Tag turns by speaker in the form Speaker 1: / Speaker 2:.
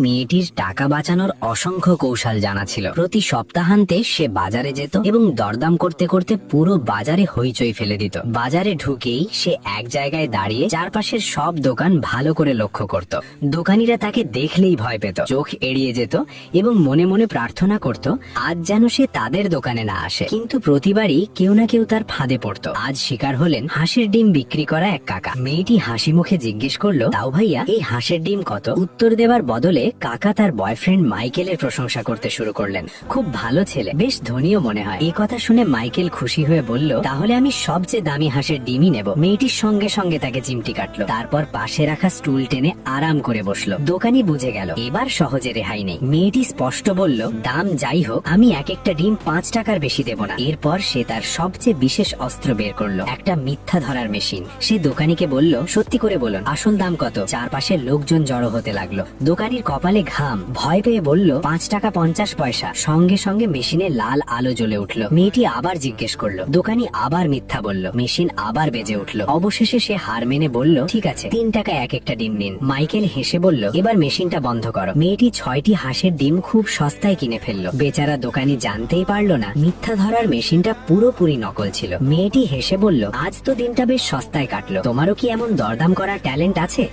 Speaker 1: মেয়েটির টাকা বাঁচানোর অসংখ্য কৌশল জানা ছিল। প্রতি সপ্তাহান্তে সে বাজারে যেত এবং দরদাম করতে করতে পুরো বাজারে হইচই ফেলে দিত। বাজারে ঢুকেই সে এক জায়গায় দাঁড়িয়ে চারপাশের সব দোকান ভালো করে লক্ষ্য করত। দোকানিরা তাকে দেখলেই ভয় পেত, চোখ এড়িয়ে যেত এবং মনে মনে প্রার্থনা করত আজ যেন সে তাদের দোকানে না আসে। কিন্তু প্রতিবারই কেউ না কেউ তার ফাঁদে পড়ত। আজ শিকার হলেন হাঁসের ডিম বিক্রি করা এক কাকা। মেয়েটি হাসি মুখে জিজ্ঞেস করলো, তাও ভাইয়া এই হাঁসের ডিম কত? উত্তর দেওয়ার বদলে কাকা তার বয়ফ্রেন্ড মাইকেলের প্রশংসা করতে শুরু করলেন। খুব ভালো ছেলে, বেশ ধনীও মনে হয়। এই কথা শুনে মাইকেল খুশি হয়ে বলল, তাহলে আমি সবচেয়ে দামি হাঁসের ডিমই নেব। মেয়েটির সঙ্গে সঙ্গে তাকে চিমটি কাটলো, তারপর পাশে রাখা স্টুল টেনে আরাম করে বসলো। দোকানি বুঝে গেল এবার সহজে রেহাই নেই। মেয়েটি স্পষ্ট বলল, দাম যাই হোক আমি এক একটা ডিম 5 টাকার বেশি দেব না। এরপর সে তার সবচেয়ে বিশেষ অস্ত্র বের করলো, একটা মিথ্যা ধরার মেশিন। সে দোকানিকে বলল, সত্যি করে বলুন আসল দাম কত? চারপাশের লোকজন জড়ো হতে লাগলো। দোকানির কপালে ঘাম, ভয় পেয়ে বলল, 5 টাকা 50 পয়সা। সঙ্গে সঙ্গে মেশিনে লাল আলো জ্বলে উঠলো। মেয়েটি আবার জিজ্ঞেস করলো, দোকানি আবার মিথ্যা বলল। মেশিন আবার বেজে উঠলো। অবশেষে সে হার মেনে বলল, ঠিক আছে 3 টাকা এক একটা ডিম নিন। মাইকেল হেসে বলল, এবার মেশিনটা বন্ধ করো। মেয়েটি 6টি হাঁসের ডিম খুব সস্তায় কিনে ফেললো। বেচারা দোকানি জানতেই পারলো না মিথ্যা ধরার মেশিনটা পুরোপুরি নকল ছিল। মেয়েটি হেসে বলল, আজ তো দিনটা বেশ সস্তায় কাটলো। তোমারও কি এমন দরদাম করার ট্যালেন্ট আছে?